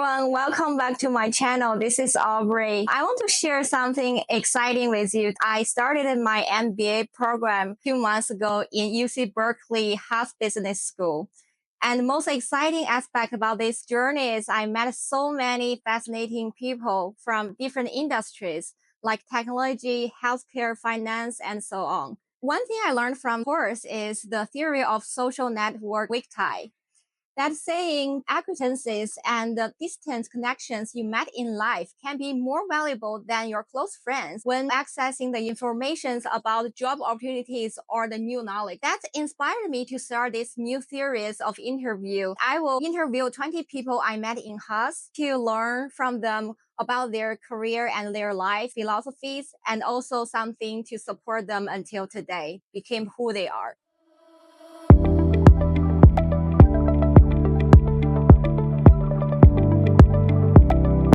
everyone, welcome back to my channel. This is Aubrey. I want to share something exciting with you. I started my MBA program a few months ago in UC Berkeley Haas Business School. And the most exciting aspect about this journey is I met so many fascinating people from different industries like technology, healthcare, finance, and so on. One thing I learned from course is the theory of social network weak tie. That's saying acquaintances and the distant connections you met in life can be more valuable than your close friends when accessing the information about job opportunities or the new knowledge. That inspired me to start this new series of interview. I will interview 20 people I met in Haas to learn from them about their career and their life philosophies, and also something to support them until today became who they are.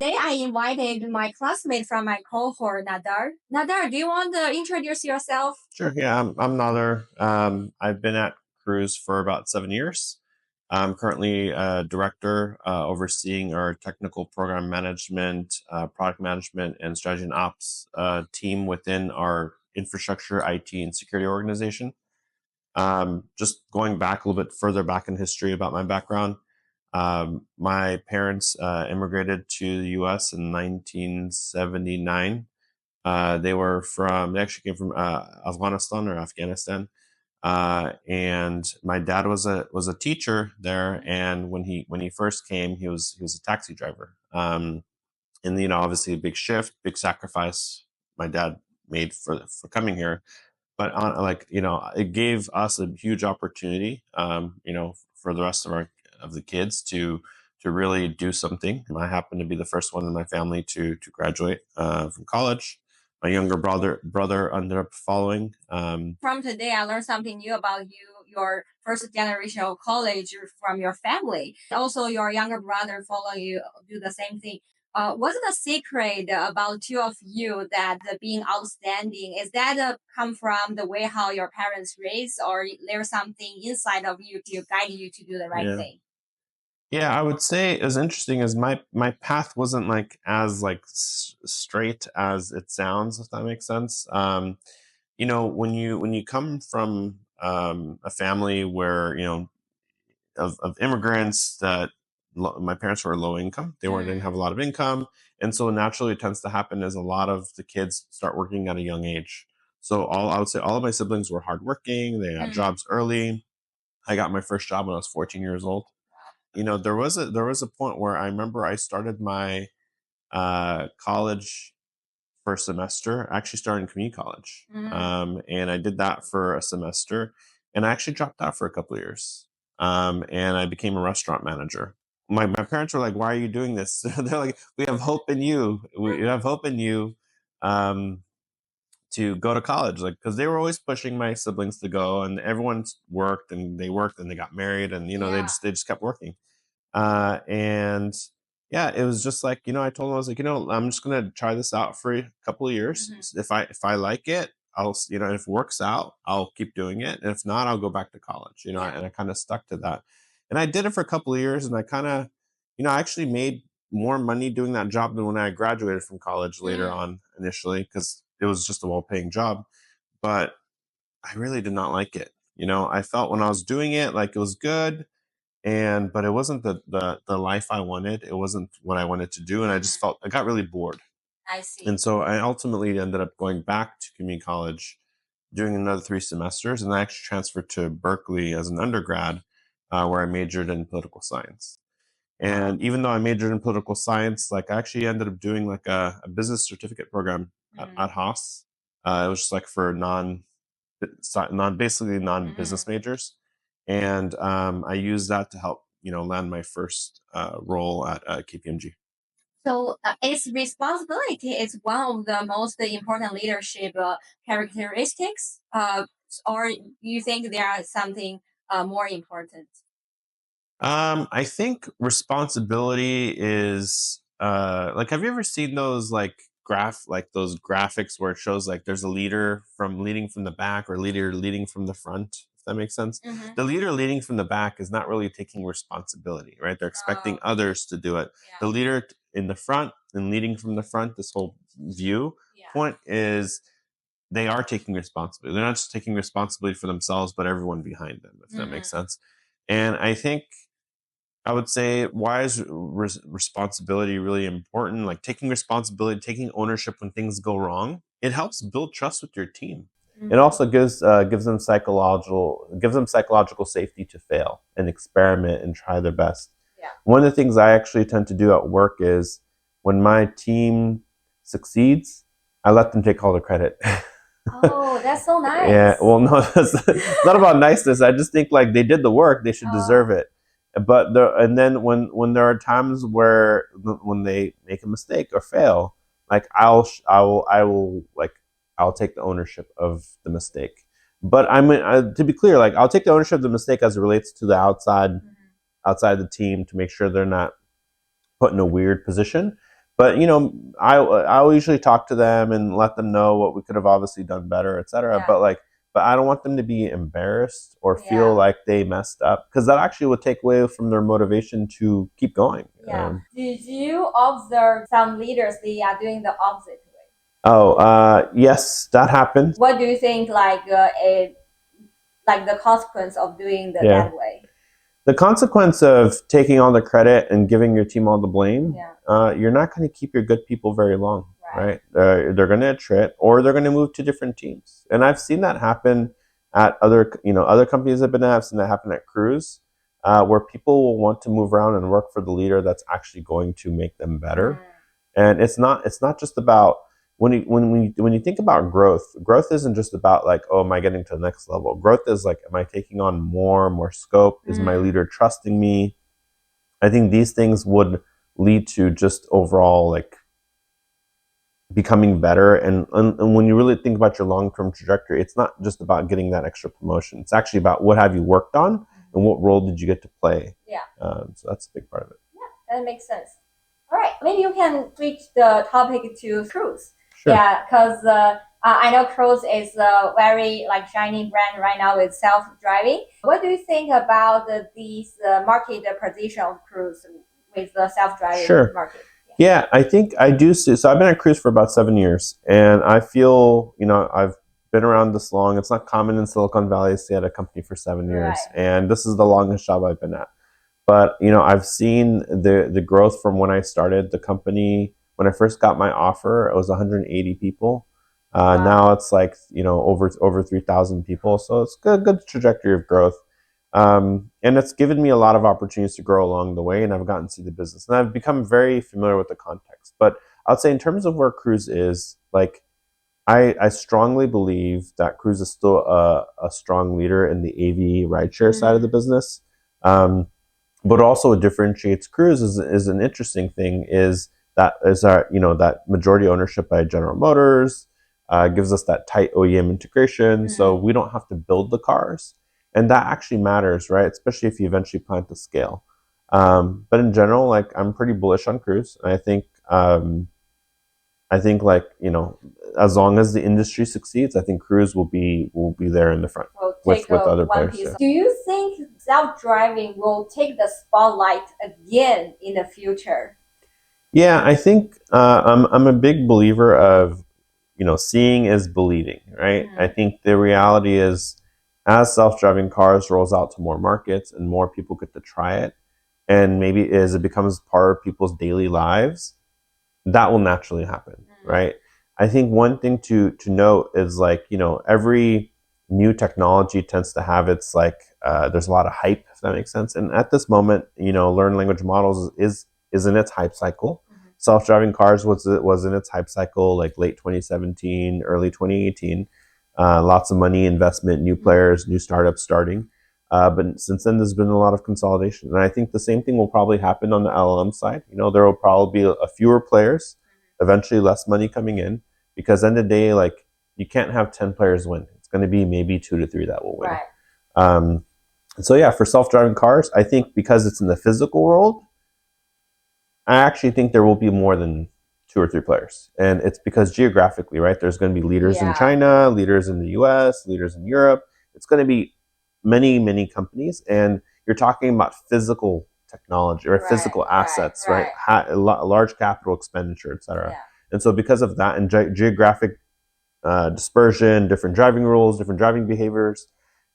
Today, I invited my classmate from my cohort, Nadar. Nadar, do you want to introduce yourself? Sure. Yeah, I'm Nader. I've been at Cruise for about 7 years. I'm currently a director overseeing our technical program management, product management, and strategy and ops team within our infrastructure, IT, and security organization. Just going back a little bit further back in history about my background. My parents immigrated to the U.S. in 1979. They actually came from Afghanistan or Afghanistan. And my dad was a teacher there. And when he first came, he was a taxi driver. And obviously a big shift, big sacrifice my dad made for coming here. But it gave us a huge opportunity, for the rest of the kids to really do something. And I happened to be the first one in my family to graduate from college. My younger brother ended up following. From today, I learned something new about you, your first generation of college from your family. Also, your younger brother follow you, do the same thing. What's the secret about two of you that being outstanding? Is that come from the way how your parents raised, or there's something inside of you to guide you to do the right thing? Yeah, I would say it was interesting as my path wasn't like as straight as it sounds, if that makes sense. When you come from a family where of immigrants that my parents were low income, didn't have a lot of income, and so naturally it tends to happen as a lot of the kids start working at a young age. So I would say all of my siblings were hardworking. They got jobs early. I got my first job when I was 14 years old. There was a point where I remember I started my college first semester. I actually started in community college, and I did that for a semester, and I actually dropped out for a couple of years, and I became a restaurant manager. My parents were like, "Why are you doing this?" They're like, "We have hope in you. We have hope in you." To go to college, like, because they were always pushing my siblings to go, and everyone worked and they got married, and they just kept working. And yeah, it was just like, I told them, I was like, I'm just gonna try this out for a couple of years. If I like it, if it works out, I'll keep doing it, and if not, I'll go back to college. And I kind of stuck to that, and I did it for a couple of years, and I kind of, I actually made more money doing that job than when I graduated from college later on initially, because it was just a well-paying job, but I really did not like it. I felt when I was doing it, like it was good, but it wasn't the life I wanted. It wasn't what I wanted to do, and I just felt I got really bored. I see. And so I ultimately ended up going back to community college, doing another 3 semesters, and I actually transferred to Berkeley as an undergrad, where I majored in political science. And even though I majored in political science, like I actually ended up doing like a business certificate program at Haas. It was just like for basically non-business majors. And I used that to help, land my first role at KPMG. So its responsibility is one of the most important leadership characteristics, or you think there are something more important? I think responsibility is like, have you ever seen those those graphics where it shows like there's a leader from leading from the back or leader leading from the front, if that makes sense. Mm-hmm. The leader leading from the back is not really taking responsibility, right? They're expecting others to do it. Yeah. The leader in the front and leading from the front, this whole view point is they are taking responsibility. They're not just taking responsibility for themselves, but everyone behind them, if that makes sense. And I think I would say, why is responsibility really important? Like taking responsibility, taking ownership when things go wrong, it helps build trust with your team. It also gives them psychological safety to fail and experiment and try their best. Yeah. One of the things I actually tend to do at work is when my team succeeds, I let them take all the credit. Oh, that's so nice. Yeah. Well, no, it's not about niceness. I just think like they did the work, they should deserve it. But and then when there are times where when they make a mistake or fail, like I'll take the ownership of the mistake. But to be clear, like I'll take the ownership of the mistake as it relates to the outside the team to make sure they're not put in a weird position. But I'll usually talk to them and let them know what we could have obviously done better, etc. Yeah. But I don't want them to be embarrassed or feel like they messed up, because that actually would take away from their motivation to keep going. Yeah. Did you observe some leaders, they are doing the opposite way? Oh, yes, that happened. What do you think, like the consequence of doing that way? The consequence of taking all the credit and giving your team all the blame, you're not going to keep your good people very long, right? They're going to attrit, or they're going to move to different teams. And I've seen that happen at other companies I've been at. I've seen that happen at Cruise, where people will want to move around and work for the leader that's actually going to make them better. And it's not just about when you think about growth isn't just about like, oh, am I getting to the next level? Growth is like, am I taking on more scope? Is my leader trusting me? I think these things would lead to just overall like becoming better. And when you really think about your long-term trajectory, it's not just about getting that extra promotion. It's actually about what have you worked on and what role did you get to play. Yeah. So that's a big part of it. Yeah, that makes sense. All right, maybe you can switch the topic to Cruise. Sure. Yeah, because I know Cruise is a very like shining brand right now with self-driving. What do you think about these market position of Cruise with the self-driving market? Yeah, I think I do see. So I've been at Cruise for about 7 years, and I feel, I've been around this long. It's not common in Silicon Valley to stay at a company for 7 years, and this is the longest job I've been at. But I've seen the growth from when I started the company. When I first got my offer, it was 180 people. Now it's like over 3,000 people. So it's good trajectory of growth. And it's given me a lot of opportunities to grow along the way, and I've gotten to see the business, and I've become very familiar with the context. But I'd say in terms of where Cruise is, like I strongly believe that Cruise is still a strong leader in the AV rideshare side of the business. But also what differentiates Cruise is an interesting thing is that majority ownership by General Motors gives us that tight OEM integration, so we don't have to build the cars, and that actually matters, right? Especially if you eventually plan to scale. But in general, like I'm pretty bullish on Cruise, and I think like as long as the industry succeeds, I think Cruise will be there in the front with other players. Do you think self-driving will take the spotlight again in the future? Yeah, I think I'm a big believer of seeing is believing, right? I think the reality is, as self-driving cars rolls out to more markets and more people get to try it, and maybe as it becomes part of people's daily lives, that will naturally happen, right? I think one thing to note is like, every new technology tends to have its like, there's a lot of hype, if that makes sense. And at this moment, learned language models is in its hype cycle. Self-driving cars was in its hype cycle, like late 2017, early 2018. Lots of money, investment, new players, new startups starting. But since then, there's been a lot of consolidation. And I think the same thing will probably happen on the LLM side. There will probably be a fewer players, eventually less money coming in, because end of the day, like you can't have 10 players win. It's going to be maybe 2 to 3 that will win. Right. So yeah, for self-driving cars, I think because it's in the physical world, I actually think there will be more than 2 or 3 players. And it's because geographically, right, there's going to be leaders in China, leaders in the US, leaders in Europe. It's going to be many companies, and you're talking about physical technology or physical assets, right? Large capital expenditure, etc. Yeah. And so because of that and geographic dispersion, different driving rules, different driving behaviors,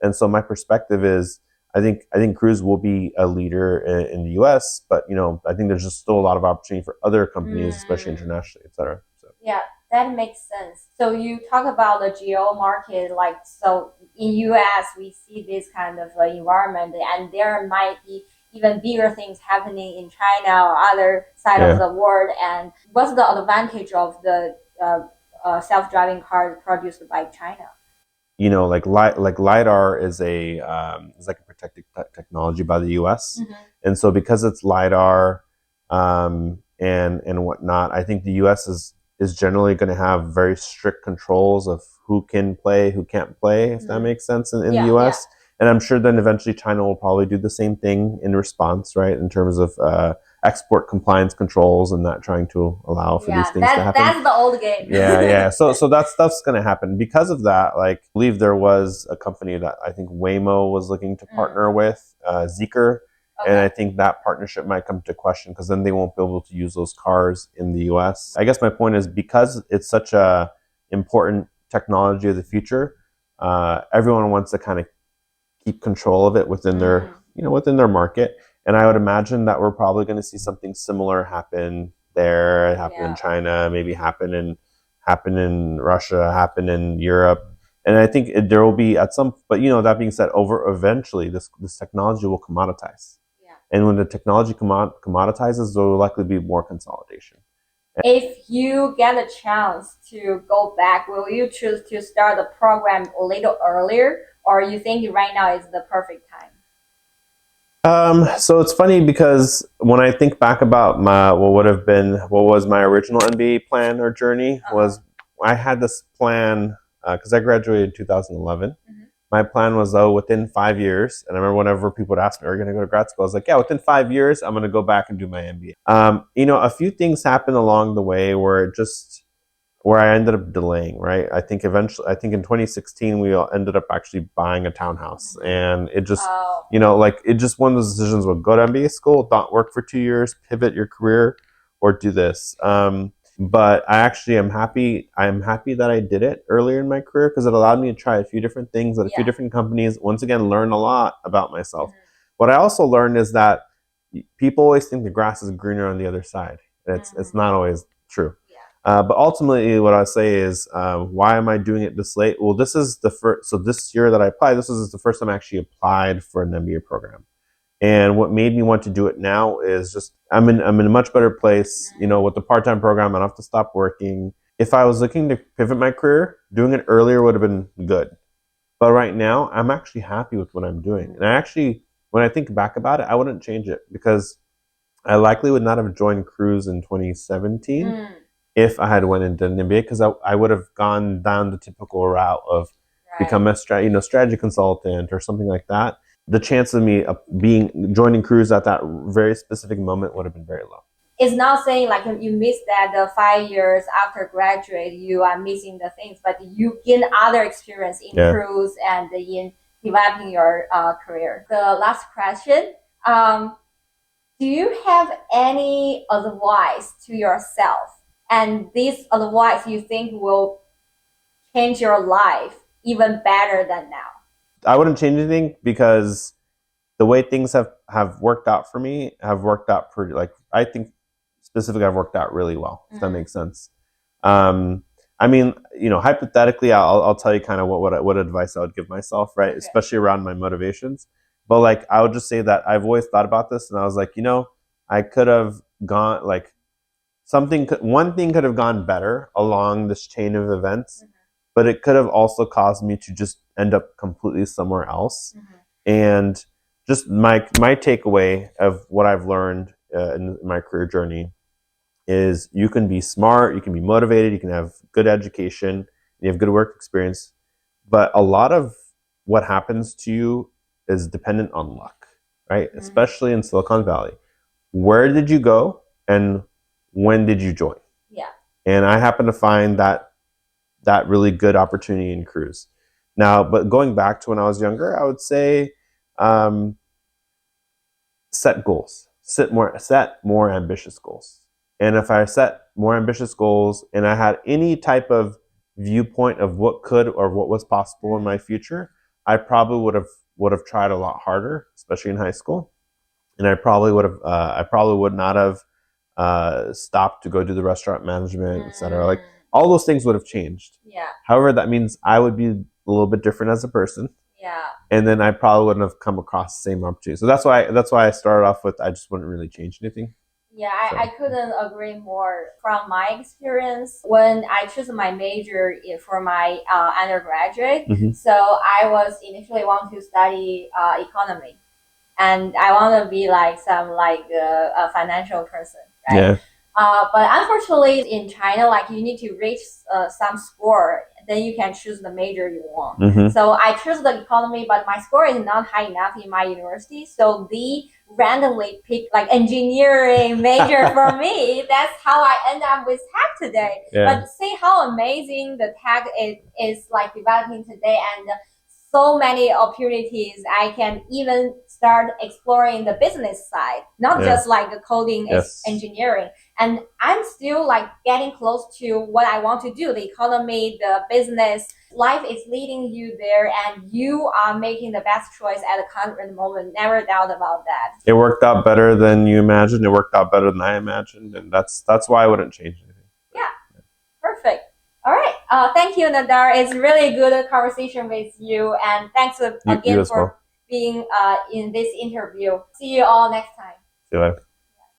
and so my perspective is, I think Cruise will be a leader in the U.S., but I think there's just still a lot of opportunity for other companies, especially internationally, etc. So. Yeah, that makes sense. So you talk about the geo market, like so in U.S. we see this kind of environment, and there might be even bigger things happening in China or other side of the world. And what's the advantage of the self-driving cars produced by China? Like lidar is like a protected technology by the U.S. And so because it's lidar and whatnot, I think the U.S. is generally going to have very strict controls of who can play, who can't play, if that makes sense in the U.S. And I'm sure then eventually China will probably do the same thing in response, right? In terms of export compliance controls and not trying to allow for these things to happen. That's the old game. Yeah. So that stuff's going to happen. Because of that, like, I believe there was a company that I think Waymo was looking to partner with, Zeekr. Okay. And I think that partnership might come to question because then they won't be able to use those cars in the US. I guess my point is because it's such a important technology of the future, everyone wants to kind of keep control of it within their, within their market. And I would imagine that we're probably going to see something similar happen there, happen in China, maybe happen in Russia, happen in Europe. And I think there will be at some, but that being said, eventually this technology will commoditize. Yeah. And when the technology commoditizes, there will likely be more consolidation. If you get a chance to go back, will you choose to start the program a little earlier, or you think right now is the perfect time? So it's funny because when I think back about what was my original MBA plan or journey, was I had this plan because I graduated in 2011. My plan was, within 5 years, and I remember whenever people would ask me, are you going to go to grad school? I was like, yeah, within 5 years, I'm going to go back and do my MBA. A few things happened along the way where I ended up delaying, right? I think in 2016, we all ended up actually buying a townhouse. And it just, it just one of those decisions would go to MBA school, not work for 2 years, pivot your career, or do this. But I actually am happy that I did it earlier in my career because it allowed me to try a few different things at a few different companies. Once again, learn a lot about myself. What I also learned is that people always think the grass is greener on the other side. It's not always true. But ultimately, what I say is, why am I doing it this late? Well, this is the first. So this year that I applied, this is the first time I actually applied for an MBA program. And what made me want to do it now is just I'm in a much better place. With the part-time program, I don't have to stop working. If I was looking to pivot my career, doing it earlier would have been good. But right now, I'm actually happy with what I'm doing. And when I think back about it, I wouldn't change it because I likely would not have joined Cruise in 2017. If I had went into an MBA, because I would have gone down the typical route of become a strategy consultant or something like that. The chance of me joining Cruise at that very specific moment would have been very low. It's not saying like you missed that the 5 years after graduate, you are missing the things, but you gain other experience in Cruise and in developing your career. The last question, do you have any advice to yourself? And this advice you think will change your life even better than now? I wouldn't change anything because the way things have worked out for me have worked out pretty, I think specifically I've worked out really well, if that makes sense. Hypothetically, I'll tell you kind of what advice I would give myself, right? Okay. Especially around my motivations. But I would just say that I've always thought about this and I was like, I could have gone one thing could have gone better along this chain of events, but it could have also caused me to just end up completely somewhere else. And just my takeaway of what I've learned in my career journey is you can be smart, you can be motivated, you can have good education, you have good work experience, but a lot of what happens to you is dependent on luck, right? Especially in Silicon Valley. Where did you go and when did you join? Yeah. And I happen to find that really good opportunity in Cruise. Now, but going back to when I was younger, I would say set goals, set more ambitious goals. And if I set more ambitious goals and I had any type of viewpoint of what could or what was possible in my future, I probably would have tried a lot harder, especially in high school. And I probably would not have stopped to go do the restaurant management, etc. Like all those things would have changed. Yeah. However, that means I would be a little bit different as a person. Yeah. And then I probably wouldn't have come across the same opportunity. So that's why I started off with I just wouldn't really change anything. Yeah, I couldn't agree more. From my experience, when I chose my major for my undergraduate, so I was initially want to study economy, and I want to be like some like a financial person, right? Yeah. But unfortunately, in China, like you need to reach some score, then you can choose the major you want. So I chose the economy, but my score is not high enough in my university, so they randomly picked like engineering major for me. That's how I end up with tech today. Yeah. But see how amazing the tech is like developing today, and so many opportunities. I can even start exploring the business side, not just like the coding engineering. And I'm still like getting close to what I want to do, the economy, the business. Life is leading you there, and you are making the best choice at the current moment. Never doubt about that. It worked out better than you imagined. It worked out better than I imagined, and that's why I wouldn't change anything. Yeah, perfect. All right. Thank you, Nadar. It's really good conversation with you, and thanks again for being in this interview. See you all next time. See you later.